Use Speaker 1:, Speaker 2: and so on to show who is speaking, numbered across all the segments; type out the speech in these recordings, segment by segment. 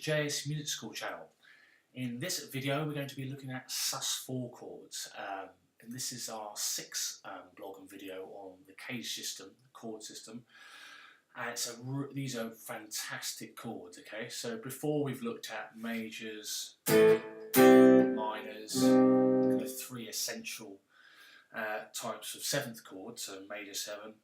Speaker 1: Jsmusicschool channel. In this video we're going to be looking at Sus4 chords, and this is our sixth blog and video on the cage system, the chord system. And these are fantastic chords, okay? So before we've looked at majors, minors, kind of three essential types of seventh chords, so major 7,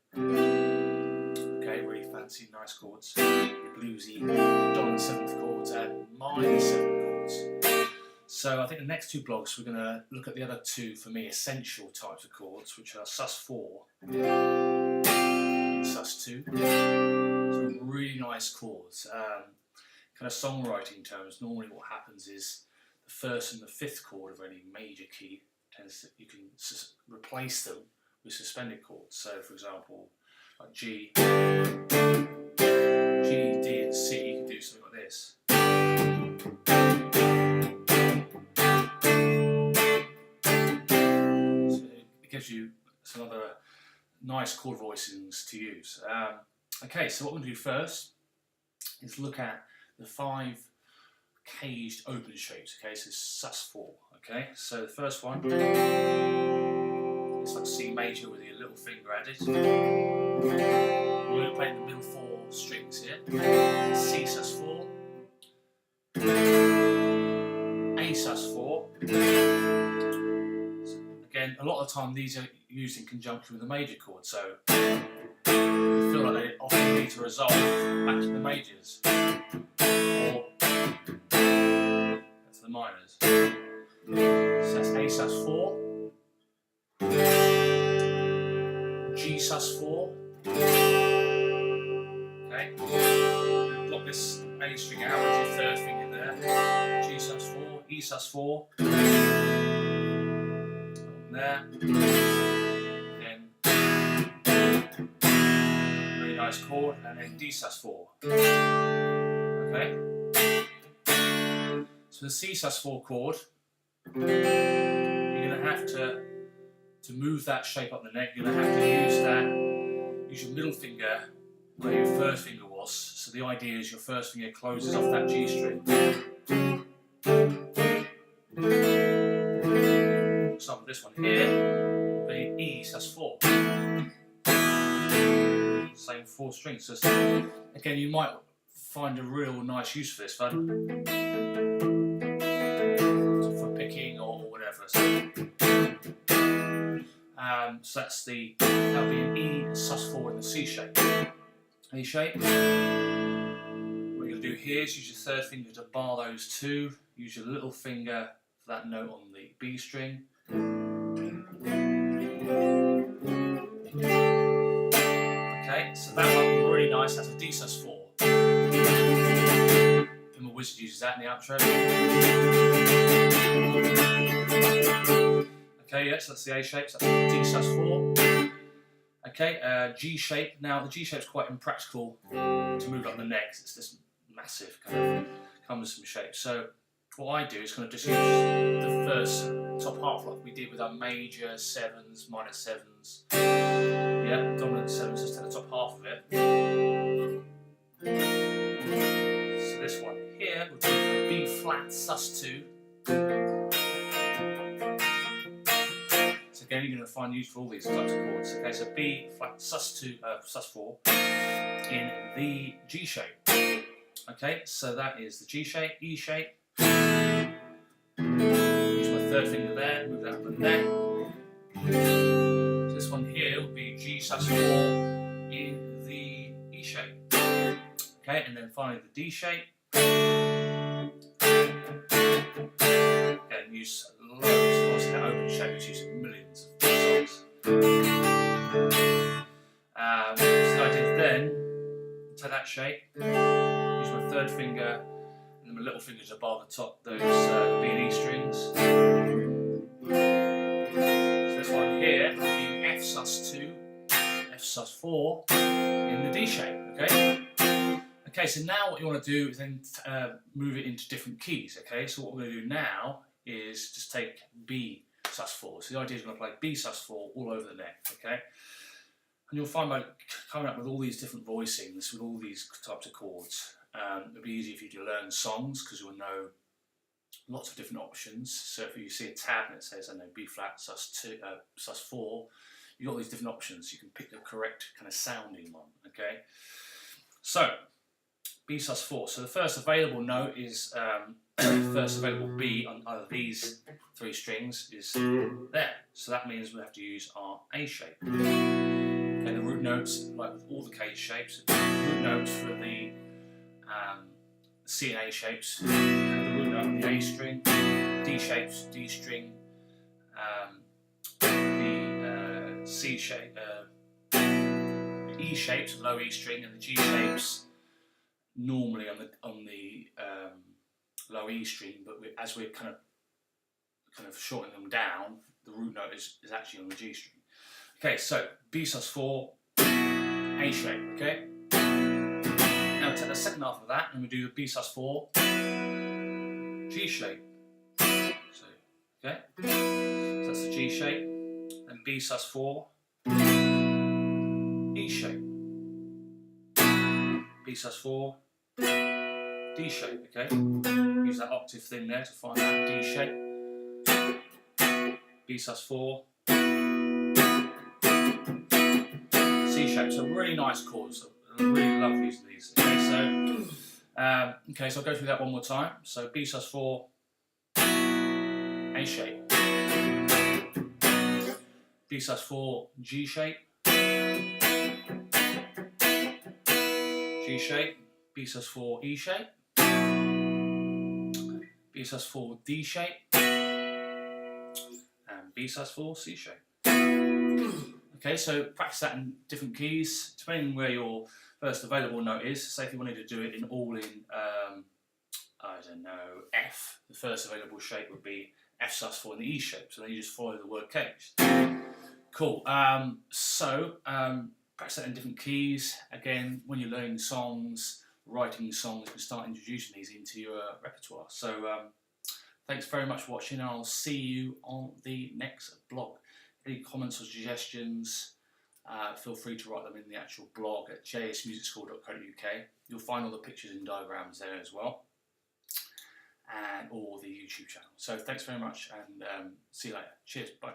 Speaker 1: okay, really fancy, nice chords, bluesy, dominant 7th chords and minor 7th chords. So I think the next two blogs we're going to look at the other two, for me, essential types of chords, which are Sus4 and Sus2. So really nice chords. Kind of songwriting terms, normally what happens is the first and the fifth chord of any major key, you can replace them with suspended chords. So for example, like G, D and C, you can do something like this. So it gives you some other nice chord voicings to use. Okay, so what we're going to do first is look at the 5 caged open shapes. Okay, so Sus4. Okay, so the first one, it's like C major with your little finger added. We're going to play the middle 4 strings here. C Sus4, A Sus4. So again, a lot of the time these are used in conjunction with the major chord, so you feel like they often need to resolve back to the majors. Or that's the minors. So that's A Sus4, G Sus4. Okay, block this A string out with your third finger there. G Sus4, E Sus4, there, then really nice chord, and then D Sus4. Okay, so the C Sus4 chord, you're going to have to move that shape up the neck. You're going to have to use your middle finger where your first finger was. So the idea is your first finger closes off that G string. For example, this one here, the E Sus4. Same 4 strings. So again, you might find a real nice use for this for picking or whatever. So that'll be an E Sus4 in the C shape. A shape. What you're going to do here is use your third finger to bar those two. Use your little finger for that note on the B string. Okay, so that one really nice. That's a D Sus4. My wizard uses that in the outro. Okay, yes, that's the A shape, so that's D Sus4. Okay, G shape. Now the G shape is quite impractical to move up the neck. It's this massive kind of cumbersome shape. So what I do is kind of just use the first top half like we did with our major 7s, minor 7s. Yeah, dominant 7s, just take the top half of it. So this one here would be a B flat Sus2. Again, you're going to find use for all these types of chords. Okay, so B flat Sus4 in the G shape. Okay, so that is the G shape, E shape. Use my third finger there, move that up and down. So this one here will be G Sus4 in the E shape. Okay, and then finally the D shape. Again, use loads. Obviously, that open shape is used in millions of songs. So I did then take that shape, use my third finger and then my little finger to bar the top those B and E strings. So this one here would be F Sus2, F Sus4 in the D shape. Okay. Okay, so now what you want to do is then move it into different keys. Okay, so what we're going to do now is just take B Sus4. So the idea is we're going to play B Sus4 all over the neck. Okay, and you'll find by coming up with all these different voicings with all these types of chords, it'll be easy for you to learn songs because you'll know lots of different options. So if you see a tab and it says, I don't know, B flat, sus2, sus4, you've got these different options. You can pick the correct kind of sounding one, okay? So, B sus4. So the first available note is, first available B on either of these 3 strings is there. So that means we have to use our A shape. Okay, the root notes, like with all the case shapes, root notes for the C and A shapes, the root note on the A string, D shapes, D string, the C shape, the E shapes, low E string, and the G shapes normally on the low E string, but as we're kind of shortening them down, the root note is actually on the G string. Okay, so B sus4, A shape, okay? Now we take the second half of that and we do B sus4, G shape. So, okay? So that's the G shape, and B sus4, E shape. B sus4, D shape, okay? Use that octave thing there to find that D shape. B sus4, C shape. So really nice chords. I really love using these. Okay, so I'll go through that one more time. So B sus4, A shape. B sus4, G shape. G shape. B sus4, E shape. B sus4, D shape. And B sus4, C shape. Okay, so practice that in different keys, depending where your first available note is. Say if you wanted to do it in I don't know, F, the first available shape would be F sus4 in the E shape, so then you just follow the word case. Cool, practice that in different keys. Again, when you're learning songs, writing songs, you can start introducing these into your repertoire. So thanks very much for watching, and I'll see you on the next blog. Any comments or suggestions, feel free to write them in the actual blog at jsmusicschool.co.uk. You'll find all the pictures and diagrams there as well, and or the YouTube channel. So thanks very much, and see you later. Cheers, bye.